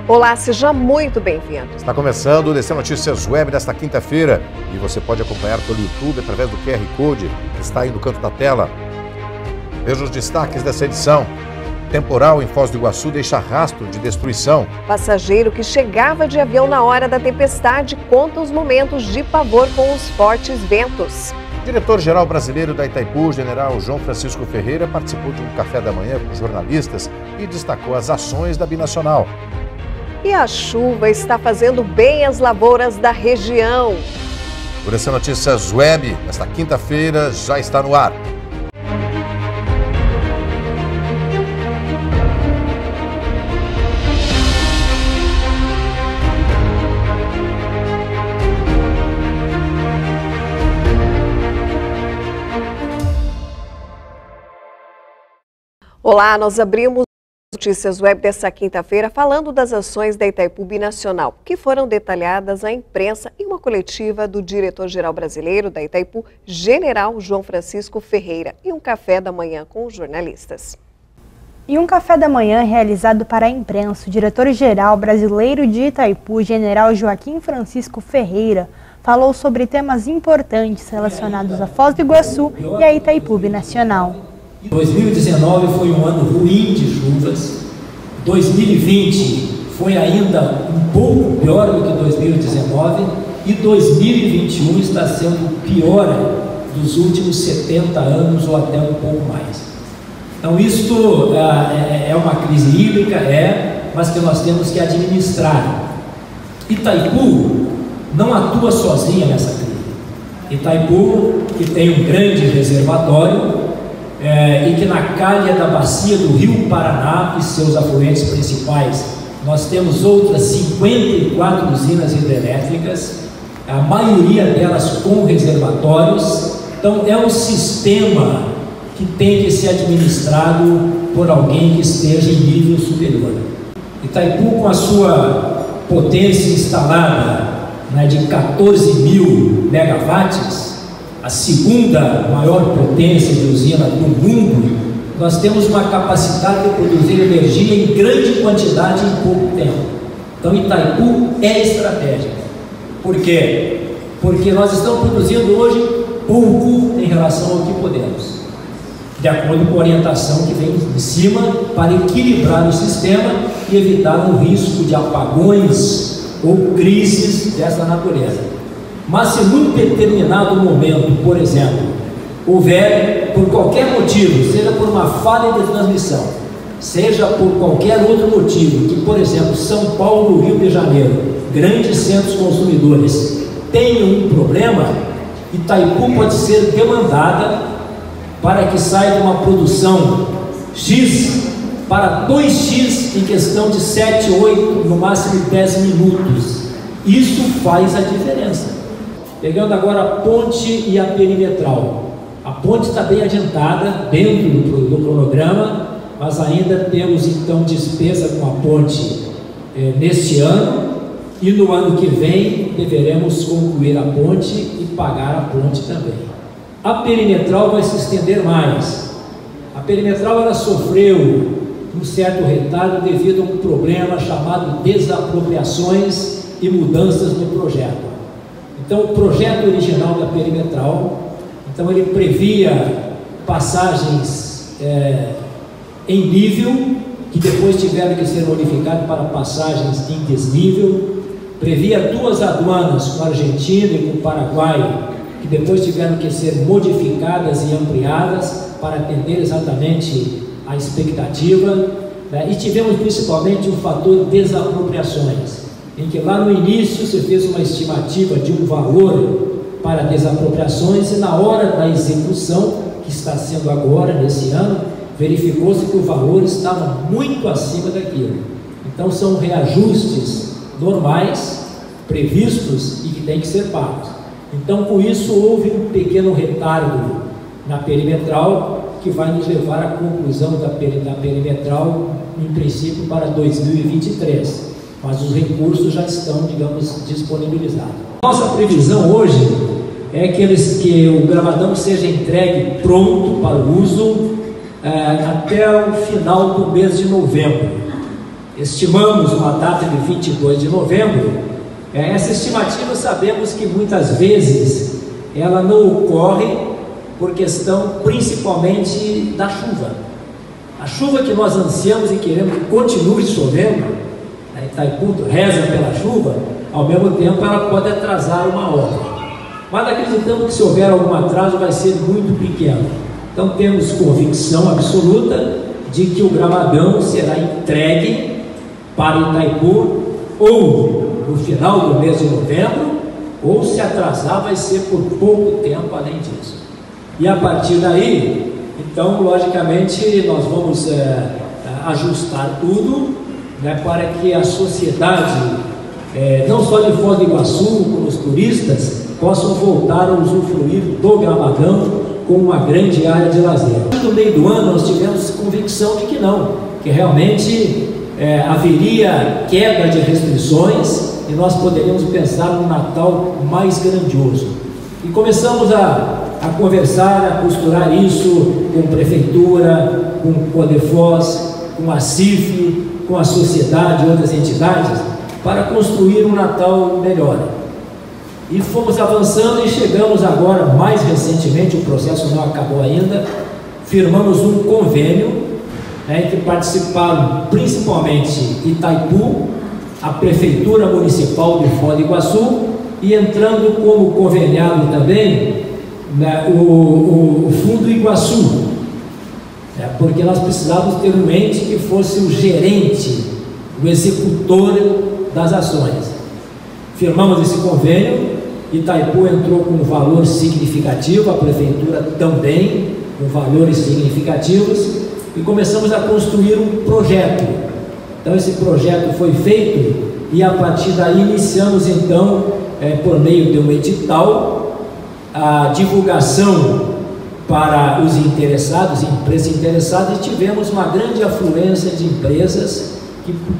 Olá, seja muito bem-vindo. Está começando o DC Notícias Web desta quinta-feira e você pode acompanhar pelo YouTube através do QR Code que está aí no canto da tela. Veja os destaques dessa edição. Temporal em Foz do Iguaçu deixa rastro de destruição. Passageiro que chegava de avião na hora da tempestade conta os momentos de pavor com os fortes ventos. Diretor-geral brasileiro da Itaipu, general João Francisco Ferreira, participou de um café da manhã com jornalistas e destacou as ações da Binacional. E a chuva está fazendo bem às lavouras da região. O DC Notícias Web, nesta quinta-feira, já está no ar. Olá, nós abrimos Notícias Web dessa quinta-feira falando das ações da Itaipu Binacional, que foram detalhadas à imprensa em uma coletiva do diretor-geral brasileiro da Itaipu, general João Francisco Ferreira, e um café da manhã com os jornalistas. Em um café da manhã realizado para a imprensa, o diretor-geral brasileiro de Itaipu, general Joaquim Francisco Ferreira, falou sobre temas importantes relacionados a Foz do Iguaçu e a Itaipu Binacional. 2019 foi um ano ruim de chuvas, 2020 foi ainda um pouco pior do que 2019 e 2021 está sendo o pior dos últimos 70 anos ou até um pouco mais. Então isto é uma crise hídrica, mas que nós temos que administrar. Itaipu não atua sozinha nessa crise. Itaipu, que tem um grande reservatório, e que na calha da bacia do Rio Paraná e seus afluentes principais nós temos outras 54 usinas hidrelétricas, a maioria delas com reservatórios. Então é um sistema que tem que ser administrado por alguém que esteja em nível superior. Itaipu, com a sua potência instalada de 14 mil megawatts, a segunda maior potência de usina do mundo, nós temos uma capacidade de produzir energia em grande quantidade em pouco tempo. Então Itaipu é estratégica. Por quê? Porque nós estamos produzindo hoje pouco em relação ao que podemos, de acordo com a orientação que vem de cima para equilibrar o sistema e evitar um risco de apagões ou crises dessa natureza. Mas se num determinado momento, por exemplo, houver, por qualquer motivo, seja por uma falha de transmissão, seja por qualquer outro motivo, que, por exemplo, São Paulo, Rio de Janeiro, grandes centros consumidores, tenham um problema, Itaipu pode ser demandada para que saia uma produção X para 2X em questão de 7, 8, no máximo 10 minutos. Isso faz a diferença. Pegando agora a ponte e a perimetral. A ponte está bem adiantada dentro do cronograma, mas ainda temos então despesa com a ponte neste ano, e no ano que vem deveremos concluir a ponte e pagar a ponte também. A perimetral vai se estender mais. A perimetral ela sofreu um certo retardo devido a um problema chamado desapropriações e mudanças no projeto. Então, o projeto original da perimetral, então ele previa passagens em nível, que depois tiveram que ser modificadas para passagens em desnível, previa 2 aduanas com a Argentina e com o Paraguai, que depois tiveram que ser modificadas e ampliadas para atender exatamente a expectativa, e tivemos principalmente o fator desapropriações, em que lá no início você fez uma estimativa de um valor para desapropriações e na hora da execução, que está sendo agora, nesse ano, verificou-se que o valor estava muito acima daquilo. Então são reajustes normais, previstos e que têm que ser pagos. Então com isso houve um pequeno retardo na perimetral, que vai nos levar à conclusão da perimetral, em princípio, para 2023. Mas os recursos já estão, digamos, disponibilizados. Nossa previsão hoje é que o gravadão seja entregue pronto para o uso até o final do mês de novembro. estimamos uma data de 22 de novembro. Essa estimativa sabemos que muitas vezes ela não ocorre por questão principalmente da chuva. A chuva que nós ansiamos e queremos que continue chovendo, a Itaipu reza pela chuva, ao mesmo tempo ela pode atrasar uma obra. Mas acreditamos que se houver algum atraso vai ser muito pequeno. Então temos convicção absoluta de que o gramadão será entregue para Itaipu ou no final do mês de novembro, ou se atrasar vai ser por pouco tempo além disso. E a partir daí, então logicamente nós vamos ajustar tudo, né, para que a sociedade, não só de Foz do Iguaçu, como os turistas, possam voltar a usufruir do gramadão como uma grande área de lazer. No meio do ano nós tivemos convicção de que não, que realmente haveria quebra de restrições e nós poderíamos pensar num Natal mais grandioso. E começamos a conversar, a costurar isso com a Prefeitura, com o Codefós, com a CIF, com a sociedade e outras entidades, para construir um Natal melhor. E fomos avançando e chegamos agora, mais recentemente, o processo não acabou ainda, firmamos um convênio, em que participaram principalmente Itaipu, a Prefeitura Municipal de Foz do Iguaçu e entrando como conveniado também, né, o Fundo Iguaçu, porque nós precisávamos ter um ente que fosse o gerente, o executor das ações. Firmamos esse convênio, Itaipu entrou com um valor significativo, a Prefeitura também com valores significativos, e começamos a construir um projeto. Então esse projeto foi feito e a partir daí iniciamos então, por meio de um edital, a divulgação para os interessados, empresas interessadas, e tivemos uma grande afluência de empresas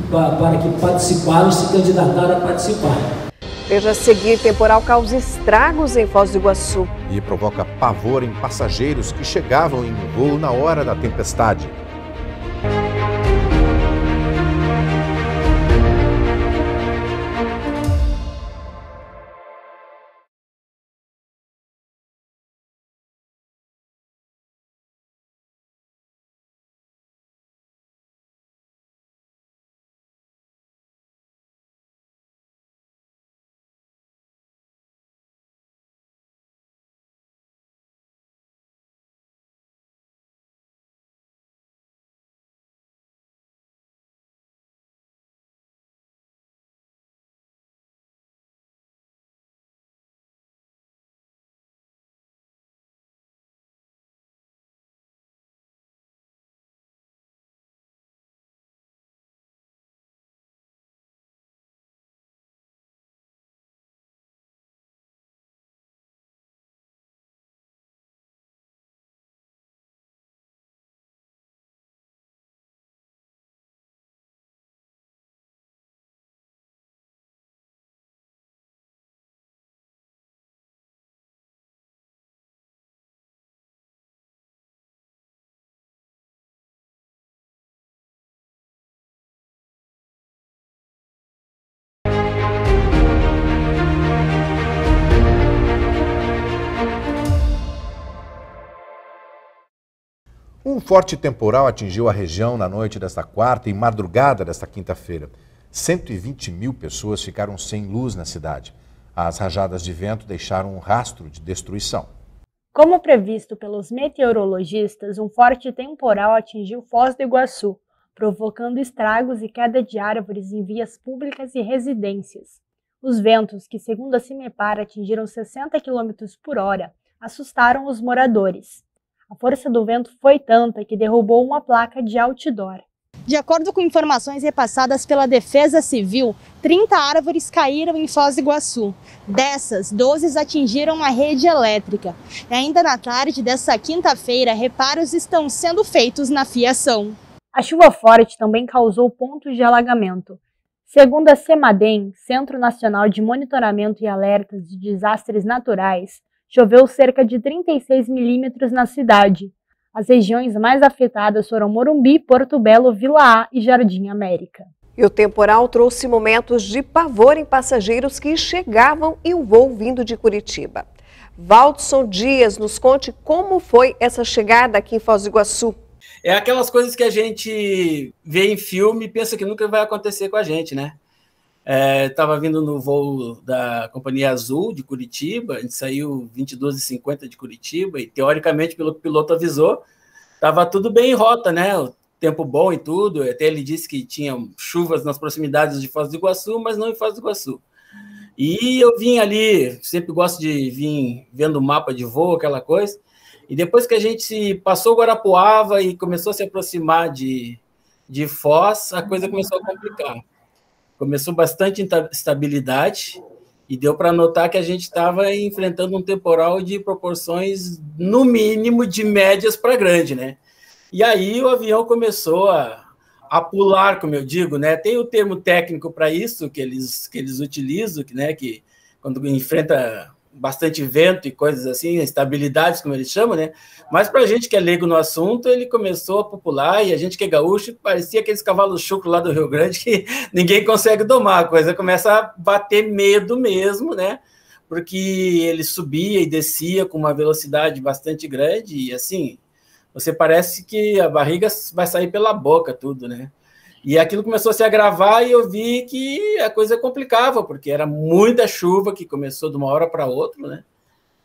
para que participaram, se candidataram a participar. Veja a seguir: temporal causa estragos em Foz do Iguaçu. E provoca pavor em passageiros que chegavam em voo na hora da tempestade. Um forte temporal atingiu a região na noite desta quarta e madrugada desta quinta-feira. 120 mil pessoas ficaram sem luz na cidade. As rajadas de vento deixaram um rastro de destruição. Como previsto pelos meteorologistas, um forte temporal atingiu Foz do Iguaçu, provocando estragos e queda de árvores em vias públicas e residências. Os ventos, que segundo a Cimepar atingiram 60 km por hora, assustaram os moradores. A força do vento foi tanta que derrubou uma placa de outdoor. De acordo com informações repassadas pela Defesa Civil, 30 árvores caíram em Foz do Iguaçu. Dessas, 12 atingiram a rede elétrica. E ainda na tarde desta quinta-feira, reparos estão sendo feitos na fiação. A chuva forte também causou pontos de alagamento. Segundo a CEMADEM, Centro Nacional de Monitoramento e Alertas de Desastres Naturais, choveu cerca de 36 milímetros na cidade. As regiões mais afetadas foram Morumbi, Porto Belo, Vila A e Jardim América. E o temporal trouxe momentos de pavor em passageiros que chegavam em um voo vindo de Curitiba. Valdson Dias nos conte como foi essa chegada aqui em Foz do Iguaçu. É aquelas coisas que a gente vê em filme e pensa que nunca vai acontecer com a gente, né? Estava vindo no voo da Companhia Azul de Curitiba, a gente saiu 22h50 de Curitiba e, teoricamente, pelo que o piloto avisou, estava tudo bem em rota, né? O tempo bom e tudo. Até ele disse que tinha chuvas nas proximidades de Foz do Iguaçu, mas não em Foz do Iguaçu. E eu vim ali, sempre gosto de vir vendo o mapa de voo, aquela coisa. E depois que a gente passou o Guarapuava e começou a se aproximar de Foz, a coisa começou a complicar. Começou bastante instabilidade e deu para notar que a gente estava enfrentando um temporal de proporções, no mínimo, de médias para grande, né? E aí o avião começou a pular, como eu digo, né? Tem o termo técnico para isso que eles utilizam, né? Que quando enfrenta bastante vento e coisas assim, estabilidades, como eles chamam, né? Mas para a gente que é leigo no assunto, ele começou a popular e a gente que é gaúcho, parecia aqueles cavalos chucros lá do Rio Grande que ninguém consegue domar, a coisa começa a bater medo mesmo, né? Porque ele subia e descia com uma velocidade bastante grande e assim, você parece que a barriga vai sair pela boca, tudo, né? E aquilo começou a se agravar e eu vi que a coisa complicava, porque era muita chuva que começou de uma hora para outra, né?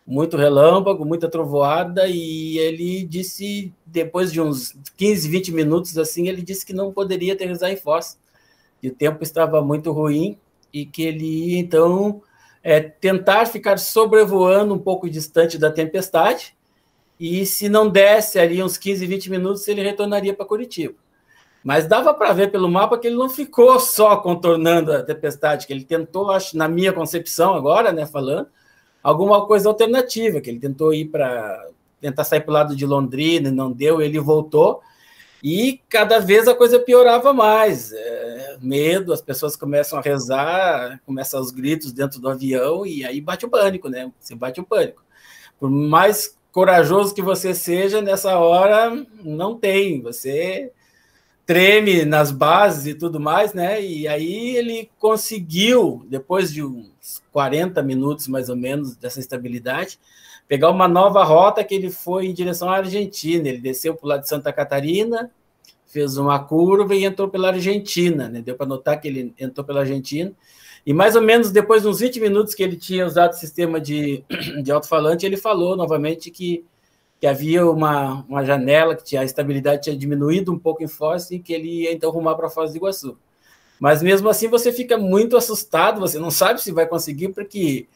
Muito relâmpago, muita trovoada, e ele disse, depois de uns 15, 20 minutos, assim, ele disse que não poderia aterrissar em Foz, que o tempo estava muito ruim e que ele ia, então, tentar ficar sobrevoando um pouco distante da tempestade, e se não desse ali uns 15, 20 minutos, ele retornaria para Curitiba. Mas dava para ver pelo mapa que ele não ficou só contornando a tempestade, que ele tentou, acho, na minha concepção agora, né, falando, alguma coisa alternativa, que ele tentou ir para tentar sair para o lado de Londrina, não deu, ele voltou, e cada vez a coisa piorava mais. Medo, as pessoas começam a rezar, começam os gritos dentro do avião, e aí bate o pânico, né? Você bate o pânico. Por mais corajoso que você seja, nessa hora não tem, você treme nas bases e tudo mais, né? E aí ele conseguiu, depois de uns 40 minutos mais ou menos dessa estabilidade, pegar uma nova rota que ele foi em direção à Argentina. Ele desceu para o lado de Santa Catarina, fez uma curva e entrou pela Argentina, né? Deu para notar que ele entrou pela Argentina. E mais ou menos depois de uns 20 minutos que ele tinha usado o sistema de alto-falante, ele falou novamente que havia uma janela, que a estabilidade tinha diminuído um pouco em Foz e que ele ia então rumar para Foz do Iguaçu. Mas mesmo assim você fica muito assustado, você não sabe se vai conseguir, porque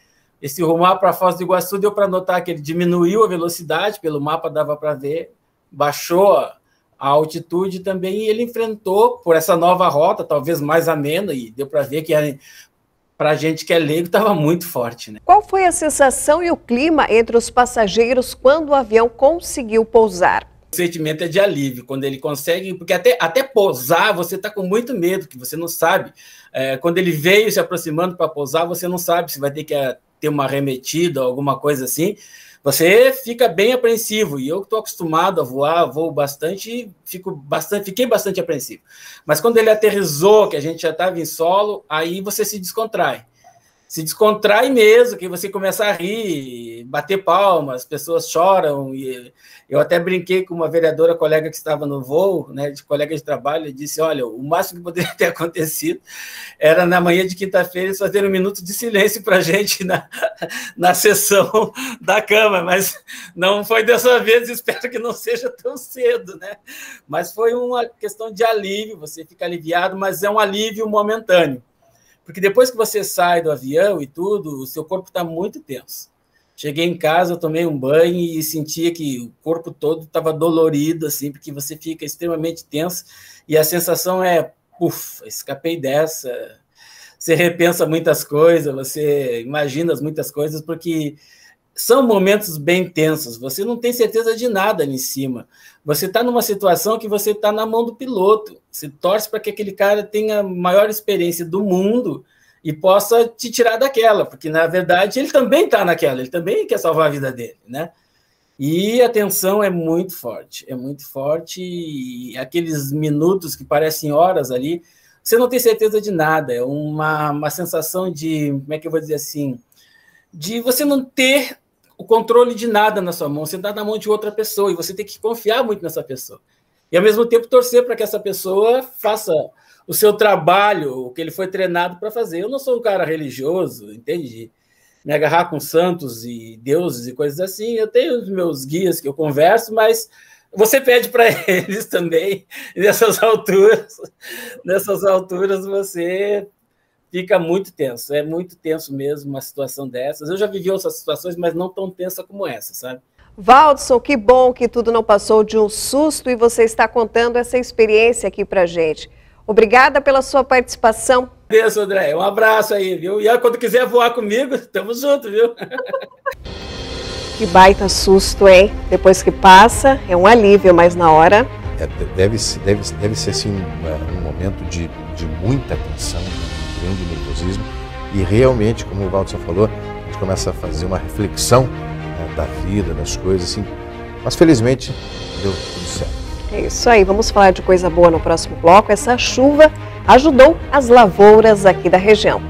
esse rumar para Foz do Iguaçu deu para notar que ele diminuiu a velocidade, pelo mapa dava para ver, baixou a altitude também, e ele enfrentou por essa nova rota, talvez mais amena, e deu para ver que para a gente que é leigo, estava muito forte, né? Qual foi a sensação e o clima entre os passageiros quando o avião conseguiu pousar? O sentimento é de alívio, quando ele consegue, porque até pousar você está com muito medo, que você não sabe. Quando ele veio se aproximando para pousar, você não sabe se vai ter que ter uma arremetida ou alguma coisa assim. Você fica bem apreensivo, e eu estou acostumado a voar, voo bastante, fiquei bastante apreensivo. Mas quando ele aterrissou, que a gente já estava em solo, aí você se descontrai. Se descontrai mesmo, que você começa a rir, bater palmas, as pessoas choram. E eu até brinquei com uma vereadora colega que estava no voo, né, de colega de trabalho, e disse, olha, o máximo que poderia ter acontecido era na manhã de quinta-feira eles fazerem um minuto de silêncio para a gente na sessão da Câmara, mas não foi dessa vez, espero que não seja tão cedo, né? Mas foi uma questão de alívio, você fica aliviado, mas é um alívio momentâneo. Porque depois que você sai do avião e tudo, o seu corpo está muito tenso. Cheguei em casa, eu tomei um banho e sentia que o corpo todo estava dolorido, assim, porque você fica extremamente tenso e a sensação é, escapei dessa. Você repensa muitas coisas, você imagina muitas coisas, porque são momentos bem tensos, você não tem certeza de nada ali em cima. Você está numa situação que você está na mão do piloto, você torce para que aquele cara tenha a maior experiência do mundo e possa te tirar daquela, porque, na verdade, ele também está naquela, ele também quer salvar a vida dele, né? E a tensão é muito forte, e aqueles minutos que parecem horas ali, você não tem certeza de nada, é uma sensação de, como é que eu vou dizer assim, de você não ter o controle de nada na sua mão, você está na mão de outra pessoa, e você tem que confiar muito nessa pessoa. E, ao mesmo tempo, torcer para que essa pessoa faça o seu trabalho, o que ele foi treinado para fazer. Eu não sou um cara religioso, entende? Me agarrar com santos e deuses e coisas assim. Eu tenho os meus guias que eu converso, mas você pede para eles também. E nessas alturas você fica muito tenso. É muito tenso mesmo uma situação dessas. Eu já vivi outras situações, mas não tão tensa como essa, sabe? Valdson, que bom que tudo não passou de um susto e você está contando essa experiência aqui pra gente. Obrigada pela sua participação. Adeus, André. Um abraço aí, viu? E quando quiser voar comigo, estamos juntos, viu? Que baita susto, hein? Depois que passa, é um alívio, mas na hora... Deve ser assim, um momento de muita tensão, de grande nervosismo. E realmente, como o Valdson falou, a gente começa a fazer uma reflexão, né, da vida, das coisas, assim. Mas felizmente deu tudo certo. É isso aí, vamos falar de coisa boa no próximo bloco. Essa chuva ajudou as lavouras aqui da região.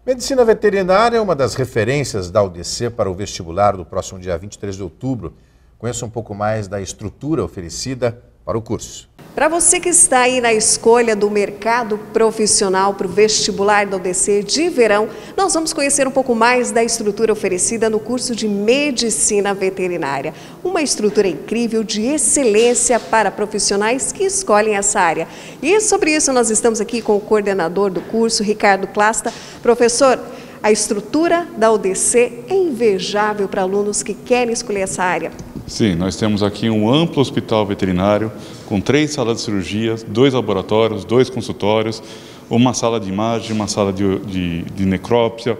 Medicina veterinária é uma das referências da UDC para o vestibular do próximo dia 23 de outubro. Conheça um pouco mais da estrutura oferecida para o curso. Para você que está aí na escolha do mercado profissional para o vestibular da UDC de verão, nós vamos conhecer um pouco mais da estrutura oferecida no curso de Medicina Veterinária. Uma estrutura incrível de excelência para profissionais que escolhem essa área. E sobre isso nós estamos aqui com o coordenador do curso, Ricardo Clasta. Professor, a estrutura da UDC é invejável para alunos que querem escolher essa área. Sim, nós temos aqui um amplo hospital veterinário com 3 salas de cirurgia, 2 laboratórios, 2 consultórios, uma sala de imagem, uma sala de necrópsia,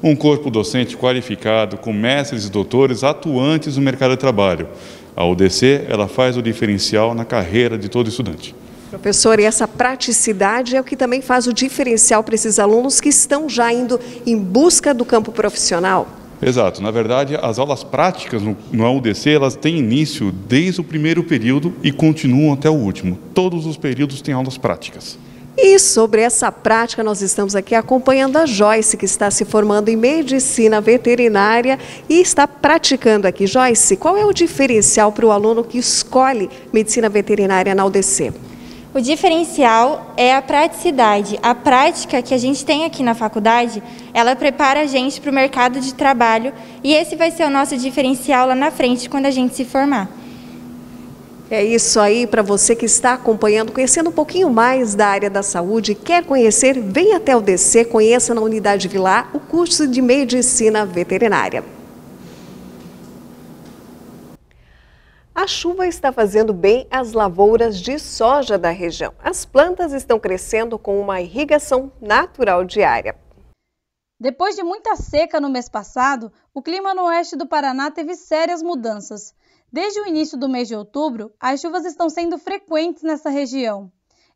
um corpo docente qualificado com mestres e doutores atuantes no mercado de trabalho. A UDC, ela faz o diferencial na carreira de todo estudante. Professor, e essa praticidade é o que também faz o diferencial para esses alunos que estão já indo em busca do campo profissional? Exato. Na verdade, as aulas práticas no UDC, elas têm início desde o primeiro período e continuam até o último. Todos os períodos têm aulas práticas. E sobre essa prática, nós estamos aqui acompanhando a Joyce, que está se formando em Medicina Veterinária e está praticando aqui. Joyce, qual é o diferencial para o aluno que escolhe Medicina Veterinária na UDC? O diferencial é a praticidade. A prática que a gente tem aqui na faculdade, ela prepara a gente para o mercado de trabalho e esse vai ser o nosso diferencial lá na frente quando a gente se formar. É isso aí, para você que está acompanhando, conhecendo um pouquinho mais da área da saúde, quer conhecer, vem até o UDC, conheça na Unidade Vilar o curso de Medicina Veterinária. A chuva está fazendo bem às lavouras de soja da região. As plantas estão crescendo com uma irrigação natural diária. Depois de muita seca no mês passado, o clima no oeste do Paraná teve sérias mudanças. Desde o início do mês de outubro, as chuvas estão sendo frequentes nessa região.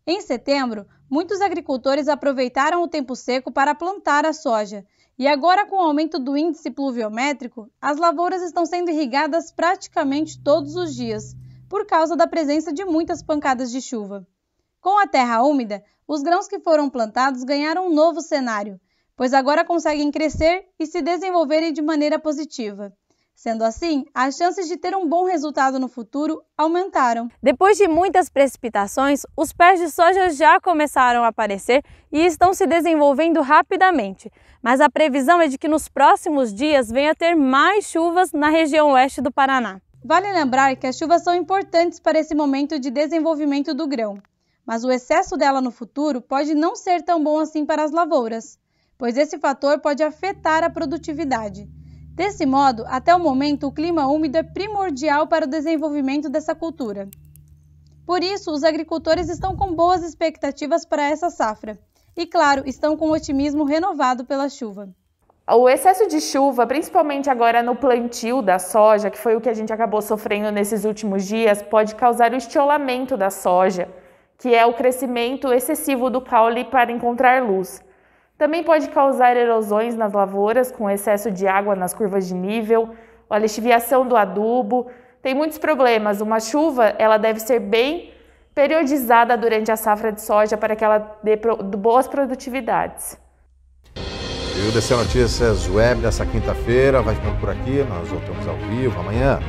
Em setembro, muitos agricultores aproveitaram o tempo seco para plantar a soja. E agora, com o aumento do índice pluviométrico, as lavouras estão sendo irrigadas praticamente todos os dias, por causa da presença de muitas pancadas de chuva. Com a terra úmida, os grãos que foram plantados ganharam um novo cenário, pois agora conseguem crescer e se desenvolverem de maneira positiva. Sendo assim, as chances de ter um bom resultado no futuro aumentaram. Depois de muitas precipitações, os pés de soja já começaram a aparecer e estão se desenvolvendo rapidamente. Mas a previsão é de que nos próximos dias venha a ter mais chuvas na região oeste do Paraná. Vale lembrar que as chuvas são importantes para esse momento de desenvolvimento do grão, mas o excesso dela no futuro pode não ser tão bom assim para as lavouras, pois esse fator pode afetar a produtividade. Desse modo, até o momento, o clima úmido é primordial para o desenvolvimento dessa cultura. Por isso, os agricultores estão com boas expectativas para essa safra e, claro, estão com otimismo renovado pela chuva. O excesso de chuva, principalmente agora no plantio da soja, que foi o que a gente acabou sofrendo nesses últimos dias, pode causar o estiolamento da soja, que é o crescimento excessivo do caule para encontrar luz. Também pode causar erosões nas lavouras, com excesso de água nas curvas de nível, a lixiviação do adubo. Tem muitos problemas. Uma chuva ela deve ser bem periodizada durante a safra de soja para que ela dê boas produtividades. E o DC Notícias Web dessa quinta-feira vai ficando por aqui. Nós voltamos ao vivo amanhã.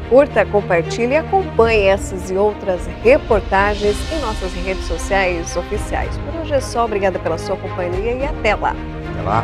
Curta, compartilhe e acompanhe essas e outras reportagens em nossas redes sociais oficiais. Por hoje é só. Obrigada pela sua companhia e até lá. Até lá.